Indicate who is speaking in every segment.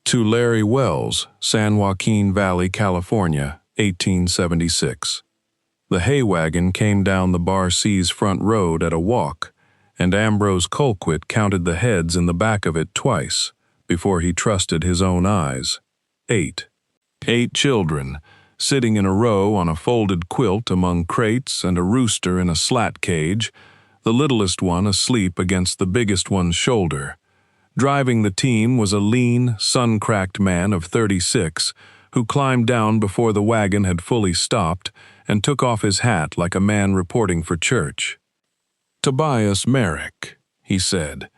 Speaker 1: To Larry Wells, San Joaquin Valley, California, 1876. The hay wagon came down the Bar C's front road at a walk, and Ambrose Colquitt counted the heads in the back of it twice before he trusted his own eyes. 8. 8 children, sitting in a row on a folded quilt among crates and a rooster in a slat cage, the littlest one asleep against the biggest one's shoulder. Driving the team was a lean, sun-cracked man of 36 who climbed down before the wagon had fully stopped and took off his hat like a man reporting for church. "Tobias Merrick," he said,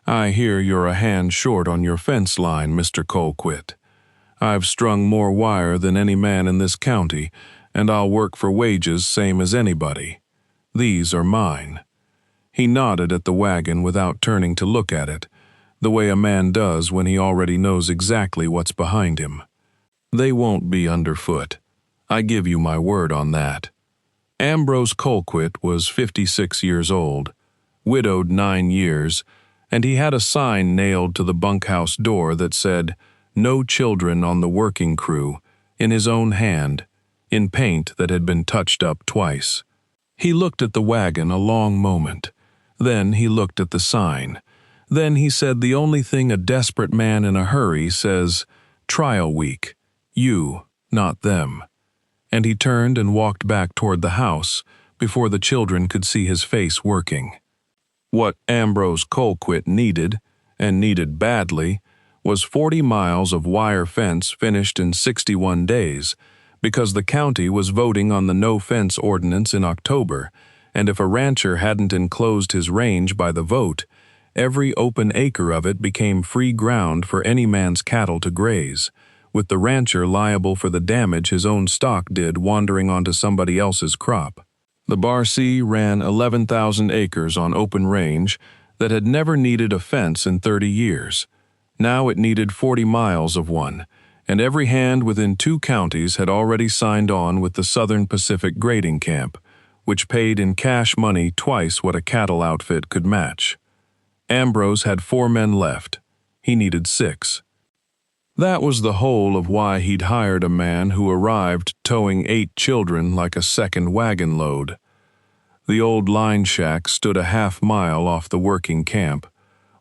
Speaker 1: "I hear you're a hand short on your fence line, Mr. Colquitt. I've strung more wire than any man in this county, and I'll work for wages same as anybody. These are mine." He nodded at the wagon without turning to look at it, the way a man does when he already knows exactly what's behind him. "They won't be underfoot. I give you my word on that." Ambrose Colquitt was 56 years old, widowed 9 years, and he had a sign nailed to the bunkhouse door that said, "No children on the working crew," in his own hand, in paint that had been touched up twice. He looked at the wagon a long moment. Then he looked at the sign. Then he said the only thing a desperate man in a hurry says, "Trial week. You, not them." And he turned and walked back toward the house before the children could see his face working. What Ambrose Colquitt needed, and needed badly, was 40 miles of wire fence finished in 61 days, because the county was voting on the no-fence ordinance in October, and if a rancher hadn't enclosed his range by the vote, every open acre of it became free ground for any man's cattle to graze, with the rancher liable for the damage his own stock did wandering onto somebody else's crop. The Bar C ran 11,000 acres on open range that had never needed a fence in 30 years. Now it needed 40 miles of one, and every hand within 2 counties had already signed on with the Southern Pacific Grading Camp, which paid in cash money twice what a cattle outfit could match. Ambrose had 4 men left. He needed 6. That was the whole of why he'd hired a man who arrived towing 8 children like a second wagon load. The old line shack stood a half-mile off the working camp,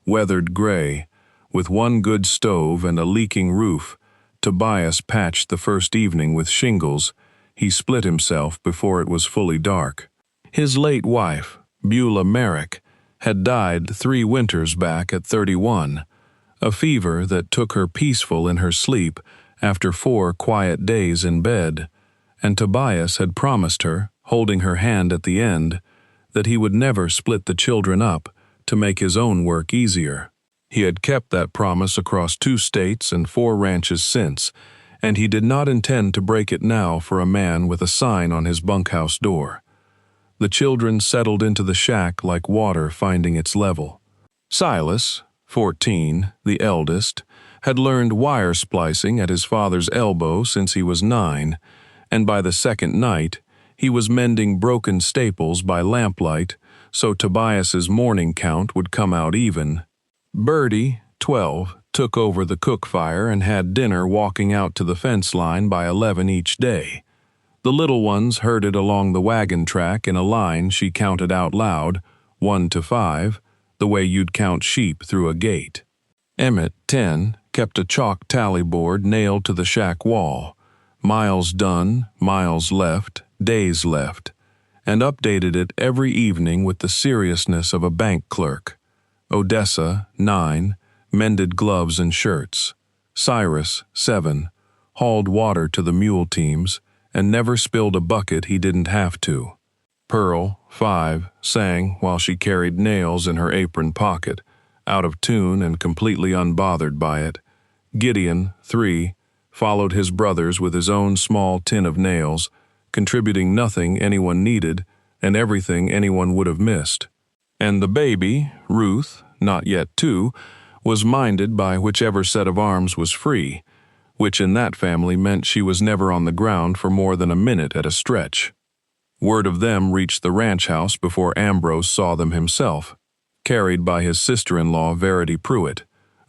Speaker 1: weathered gray, with one good stove and a leaking roof. Tobias patched the first evening with shingles. He split himself before it was fully dark. His late wife, Beulah Merrick, had died 3 winters back at 31, a fever that took her peaceful in her sleep after 4 quiet days in bed, and Tobias had promised her, holding her hand at the end, that he would never split the children up to make his own work easier. He had kept that promise across 2 states and 4 ranches since, and he did not intend to break it now for a man with a sign on his bunkhouse door. The children settled into the shack like water finding its level. Silas, 14, the eldest, had learned wire splicing at his father's elbow since he was 9, and by the second night, he was mending broken staples by lamplight so Tobias's morning count would come out even. Birdie, 12, took over the cook fire and had dinner walking out to the fence line by 11 each day. The little ones herded along the wagon track in a line she counted out loud, 1 to 5, the way you'd count sheep through a gate. Emmett, 10, kept a chalk tally board nailed to the shack wall, miles done, miles left, days left, and updated it every evening with the seriousness of a bank clerk. Odessa, 9, mended gloves and shirts. Cyrus, 7, hauled water to the mule teams and never spilled a bucket he didn't have to. Pearl, 5, sang while she carried nails in her apron pocket, out of tune and completely unbothered by it. Gideon, 3, followed his brothers with his own small tin of nails, contributing nothing anyone needed and everything anyone would have missed. And the baby, Ruth, not yet 2, was minded by whichever set of arms was free, which in that family meant she was never on the ground for more than a minute at a stretch. Word of them reached the ranch house before Ambrose saw them himself, carried by his sister-in-law Verity Pruitt,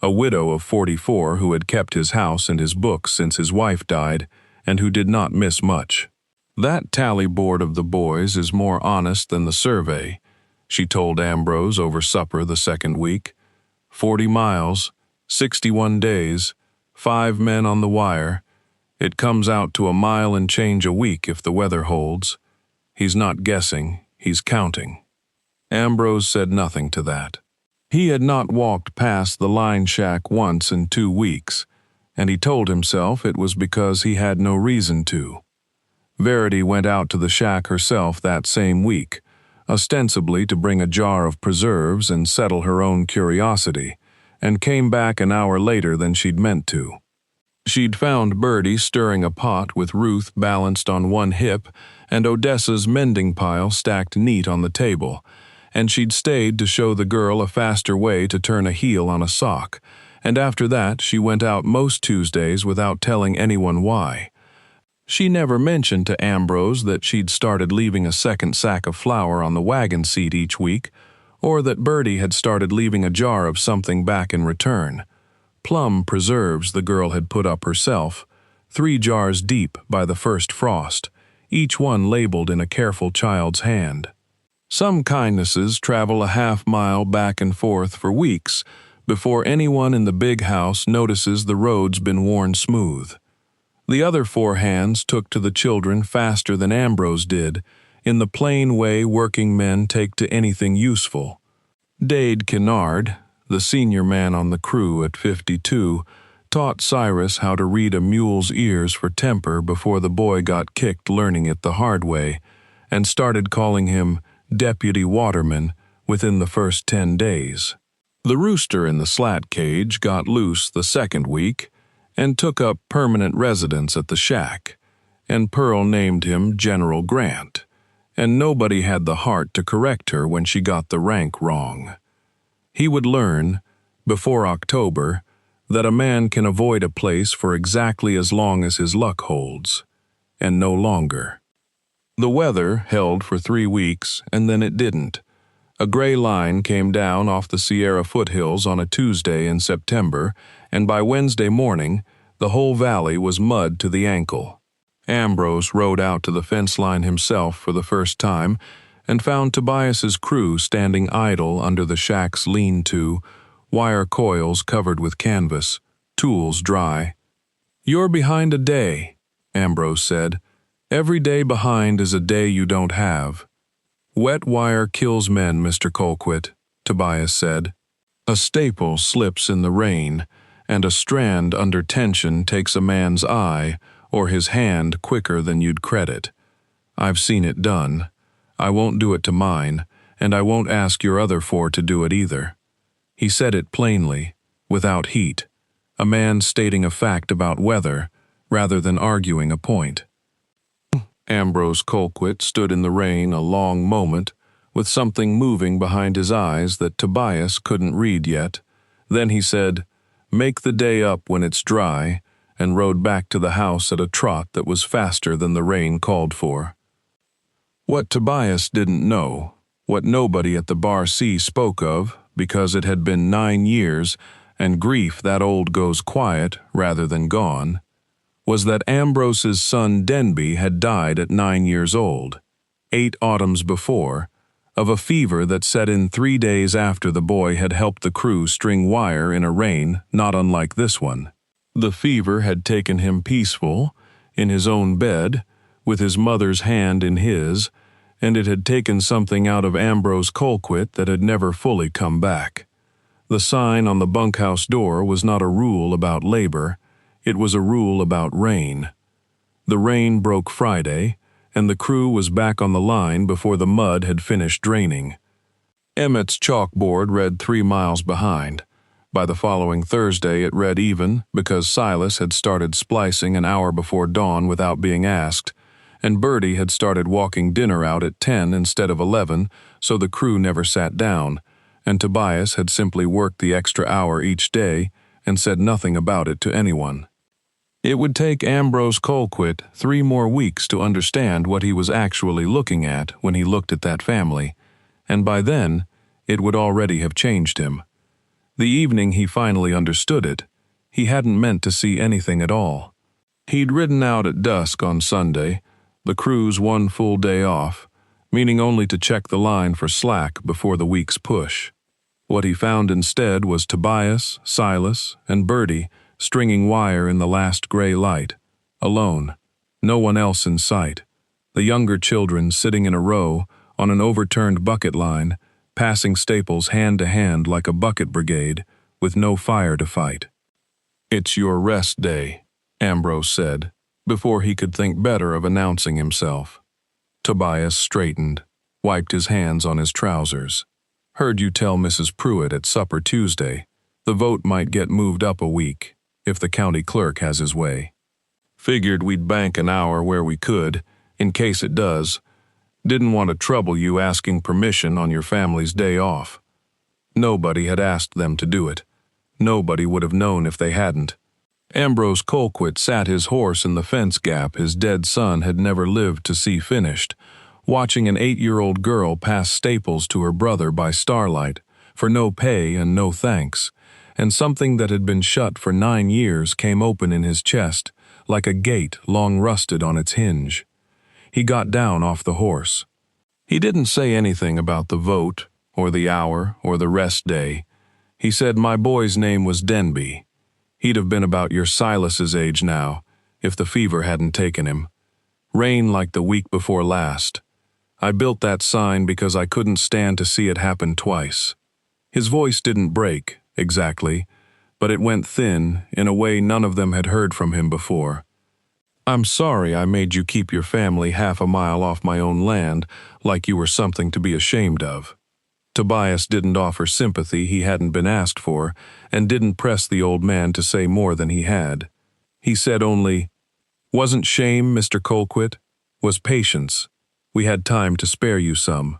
Speaker 1: a widow of 44 who had kept his house and his books since his wife died, and who did not miss much. "That tally board of the boys is more honest than the survey," she told Ambrose over supper the second week. 40 miles, 61 days, 5 men on the wire. It comes out to a mile and change a week if the weather holds. He's not guessing, he's counting. Ambrose said nothing to that. He had not walked past the line shack once in 2 weeks, and he told himself it was because he had no reason to. Verity went out to the shack herself that same week, ostensibly to bring a jar of preserves and settle her own curiosity, and came back an hour later than she'd meant to. She'd found Birdie stirring a pot with Ruth balanced on one hip and Odessa's mending pile stacked neat on the table, and she'd stayed to show the girl a faster way to turn a heel on a sock, and after that she went out most Tuesdays without telling anyone why. She never mentioned to Ambrose that she'd started leaving a second sack of flour on the wagon seat each week, or that Birdie had started leaving a jar of something back in return. Plum preserves the girl had put up herself, 3 jars deep by the first frost, each one labeled in a careful child's hand. Some kindnesses travel a half-mile back and forth for weeks before anyone in the big house notices the road's been worn smooth. The other 4 hands took to the children faster than Ambrose did, in the plain way working men take to anything useful. Dade Kennard, the senior man on the crew at 52, taught Cyrus how to read a mule's ears for temper before the boy got kicked learning it the hard way, and started calling him Deputy Waterman within the first 10 days. The rooster in the slat cage got loose the second week and took up permanent residence at the shack, and Pearl named him General Grant, and nobody had the heart to correct her when she got the rank wrong. He would learn, before October, that a man can avoid a place for exactly as long as his luck holds, and no longer. The weather held for 3 weeks, and then it didn't. A gray line came down off the Sierra foothills on a Tuesday in September, and by Wednesday morning, the whole valley was mud to the ankle. Ambrose rode out to the fence line himself for the first time and found Tobias's crew standing idle under the shack's lean-to, wire coils covered with canvas, tools dry. "You're behind a day," Ambrose said. "Every day behind is a day you don't have." "Wet wire kills men, Mr. Colquitt," Tobias said. "A staple slips in the rain, and a strand under tension takes a man's eye or his hand quicker than you'd credit. I've seen it done. I won't do it to mine, and I won't ask your other 4 to do it either." He said it plainly, without heat, a man stating a fact about weather rather than arguing a point. Ambrose Colquitt stood in the rain a long moment, with something moving behind his eyes that Tobias couldn't read yet. Then he said, "Make the day up when it's dry," and rode back to the house at a trot that was faster than the rain called for. What Tobias didn't know, what nobody at the Bar C spoke of, because it had been 9 years, and grief that old goes quiet rather than gone, was that Ambrose's son Denby had died at 9 years old, 8 autumns before, of a fever that set in 3 days after the boy had helped the crew string wire in a rain not unlike this one. The fever had taken him peaceful, in his own bed, with his mother's hand in his, and it had taken something out of Ambrose Colquitt that had never fully come back. The sign on the bunkhouse door was not a rule about labor, it was a rule about rain. The rain broke Friday, and the crew was back on the line before the mud had finished draining. Emmett's chalkboard read 3 miles behind. By the following Thursday it read even because Silas had started splicing an hour before dawn without being asked, and Birdie had started walking dinner out at 10 instead of 11, so the crew never sat down, and Tobias had simply worked the extra hour each day and said nothing about it to anyone. It would take Ambrose Colquitt 3 more weeks to understand what he was actually looking at when he looked at that family, and by then it would already have changed him. The evening he finally understood it. He hadn't meant to see anything at all. He'd ridden out at dusk on Sunday, the crew's one full day off, meaning only to check the line for slack before the week's push. What he found instead was Tobias, Silas, and Bertie stringing wire in the last gray light, alone, no one else in sight. The younger children sitting in a row on an overturned bucket line, passing staples hand to hand like a bucket brigade, with no fire to fight. "It's your rest day," Ambrose said, before he could think better of announcing himself. Tobias straightened, wiped his hands on his trousers. "Heard you tell Mrs. Pruitt at supper Tuesday. The vote might get moved up a week, if the county clerk has his way. Figured we'd bank an hour where we could, in case it does. Didn't want to trouble you asking permission on your family's day off." Nobody had asked them to do it. Nobody would have known if they hadn't. Ambrose Colquitt sat his horse in the fence gap his dead son had never lived to see finished, watching an 8-year-old girl pass staples to her brother by starlight, for no pay and no thanks, and something that had been shut for 9 years came open in his chest, like a gate long rusted on its hinge. He got down off the horse. He didn't say anything about the vote, or the hour, or the rest day. He said my boy's name was Denby. He'd have been about your Silas's age now, if the fever hadn't taken him. Rain like the week before last. I built that sign because I couldn't stand to see it happen twice. His voice didn't break, exactly, but it went thin in a way none of them had heard from him before. "I'm sorry I made you keep your family half a mile off my own land like you were something to be ashamed of." Tobias didn't offer sympathy he hadn't been asked for, and didn't press the old man to say more than he had. He said only, "Wasn't shame, Mr. Colquitt. Was patience. We had time to spare you some."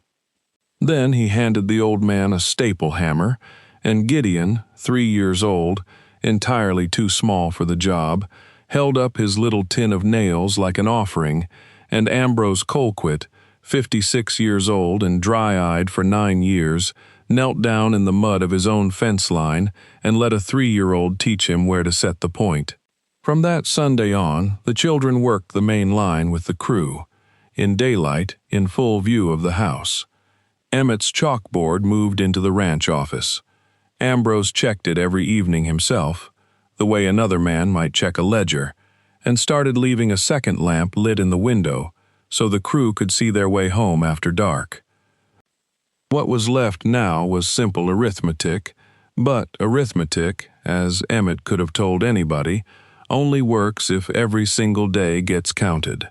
Speaker 1: Then he handed the old man a staple hammer, and Gideon, 3 years old, entirely too small for the job, held up his little tin of nails like an offering, and Ambrose Colquitt, 56 years old and dry-eyed for 9 years, knelt down in the mud of his own fence line and let a 3-year-old teach him where to set the point. From that Sunday on, the children worked the main line with the crew, in daylight, in full view of the house. Emmett's chalkboard moved into the ranch office. Ambrose checked it every evening himself, the way another man might check a ledger, and started leaving a second lamp lit in the window so the crew could see their way home after dark. What was left now was simple arithmetic, but arithmetic, as Emmett could have told anybody, only works if every single day gets counted.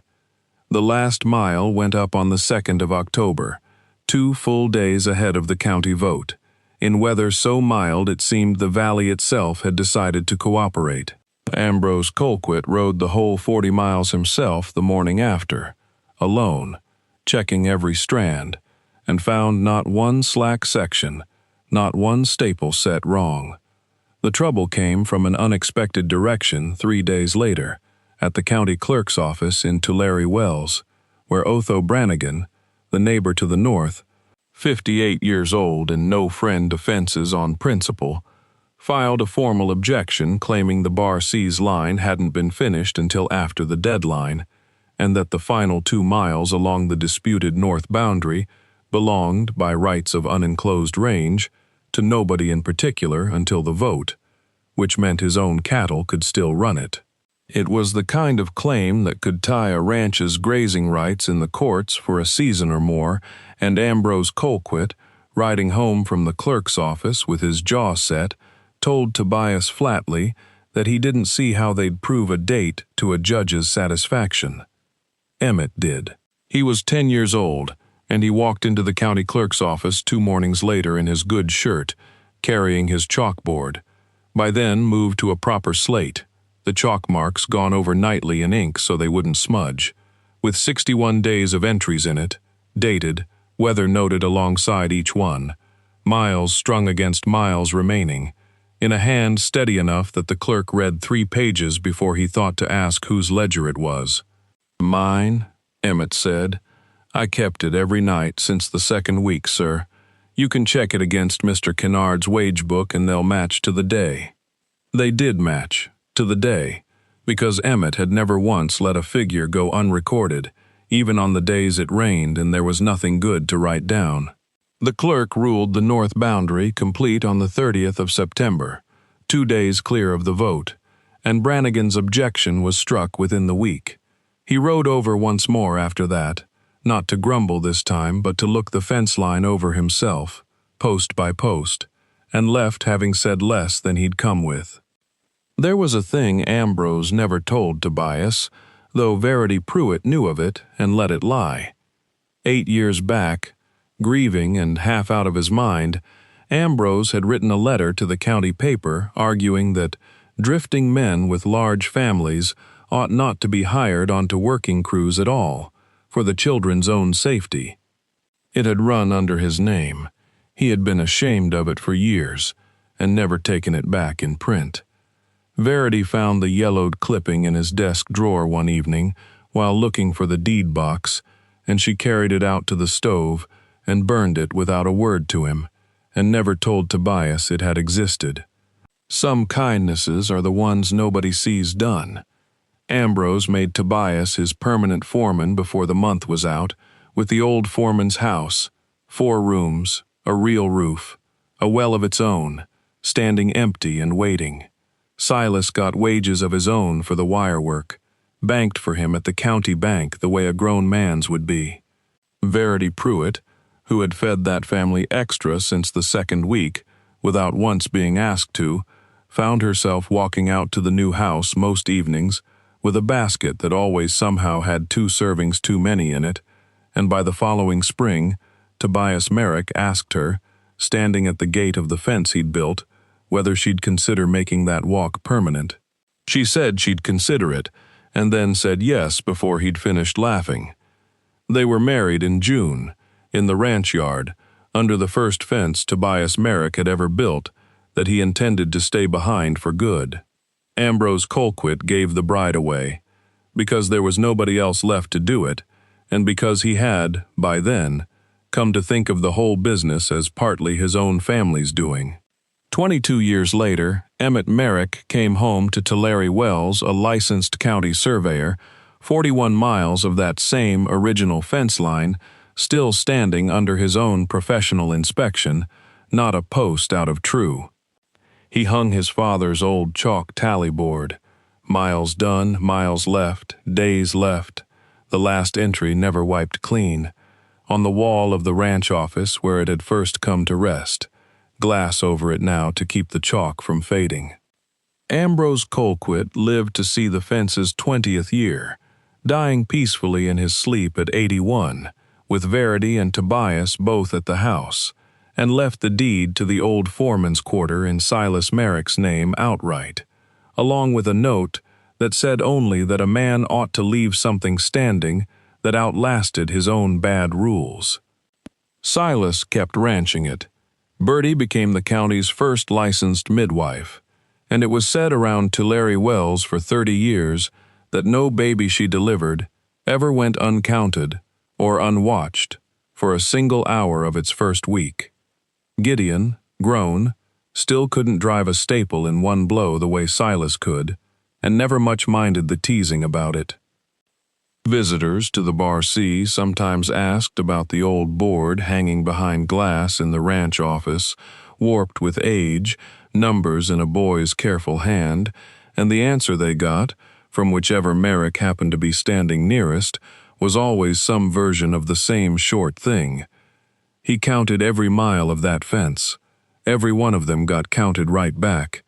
Speaker 1: The last mile went up on the 2nd of October, 2 full days ahead of the county vote, in weather so mild it seemed the valley itself had decided to cooperate. Ambrose Colquitt rode the whole 40 miles himself the morning after, alone, checking every strand, and found not one slack section, not one staple set wrong. The trouble came from an unexpected direction 3 days later, at the county clerk's office in Tulare Wells, where Otho Brannigan, the neighbor to the north, 58 years old and no friend to fences on principle, filed a formal objection claiming the Bar C's line hadn't been finished until after the deadline, and that the final 2 miles along the disputed north boundary belonged, by rights of unenclosed range, to nobody in particular until the vote, which meant his own cattle could still run it. It was the kind of claim that could tie a ranch's grazing rights in the courts for a season or more, and Ambrose Colquitt, riding home from the clerk's office with his jaw set, told Tobias flatly that he didn't see how they'd prove a date to a judge's satisfaction. Emmett did. He was 10 years old, and he walked into the county clerk's office 2 mornings later in his good shirt, carrying his chalkboard. By then moved to a proper slate, the chalk marks gone over nightly in ink so they wouldn't smudge, with 61 days of entries in it, dated, weather noted alongside each one, miles strung against miles remaining, in a hand steady enough that the clerk read 3 pages before he thought to ask whose ledger it was. "Mine," Emmett said. "I kept it every night since the 2nd week, sir. You can check it against Mr. Kennard's wage book and they'll match to the day. They did match, to the day, because Emmett had never once let a figure go unrecorded, even on the days it rained and there was nothing good to write down. The clerk ruled the north boundary complete on the 30th of September, 2 days clear of the vote, and Brannigan's objection was struck within the week. He rode over once more after that, not to grumble this time, but to look the fence line over himself, post by post, and left having said less than he'd come with. There was a thing Ambrose never told Tobias, though Verity Pruitt knew of it and let it lie. 8 years back, grieving and half out of his mind, Ambrose had written a letter to the county paper arguing that drifting men with large families ought not to be hired onto working crews at all, for the children's own safety. It had run under his name. He had been ashamed of it for years, and never taken it back in print. Verity found the yellowed clipping in his desk drawer one evening while looking for the deed box, and she carried it out to the stove and burned it without a word to him, and never told Tobias it had existed. Some kindnesses are the ones nobody sees done. Ambrose made Tobias his permanent foreman before the month was out, with the old foreman's house, 4 rooms, a real roof, a well of its own, standing empty and waiting. Silas got wages of his own for the wire work, banked for him at the county bank the way a grown man's would be. Verity Pruitt, who had fed that family extra since the 2nd week, without once being asked to, found herself walking out to the new house most evenings with a basket that always somehow had 2 servings too many in it, and by the following spring, Tobias Merrick asked her, standing at the gate of the fence he'd built, whether she'd consider making that walk permanent. She said she'd consider it, and then said yes before he'd finished laughing. They were married in June, in the ranch yard, under the first fence Tobias Merrick had ever built, that he intended to stay behind for good. Ambrose Colquitt gave the bride away, because there was nobody else left to do it, and because he had, by then, come to think of the whole business as partly his own family's doing. 22 years later, Emmett Merrick came home to Tulare Wells, a licensed county surveyor, 41 miles of that same original fence line, still standing under his own professional inspection, not a post out of true. He hung his father's old chalk tally board. Miles done, miles left, days left, the last entry never wiped clean, on the wall of the ranch office where it had first come to rest, glass over it now to keep the chalk from fading. Ambrose Colquitt lived to see the fence's 20th year, dying peacefully in his sleep at 81, with Verity and Tobias both at the house, and left the deed to the old foreman's quarter in Silas Merrick's name outright, along with a note that said only that a man ought to leave something standing that outlasted his own bad rules. Silas kept ranching it. Bertie became the county's first licensed midwife, and it was said around Tulare Wells for 30 years that no baby she delivered ever went uncounted or unwatched for a single hour of its first week. Gideon, grown, still couldn't drive a staple in one blow the way Silas could, and never much minded the teasing about it. Visitors to the Bar C sometimes asked about the old board hanging behind glass in the ranch office, warped with age, numbers in a boy's careful hand, and the answer they got, from whichever Merrick happened to be standing nearest, was always some version of the same short thing. He counted every mile of that fence. Every one of them got counted right back,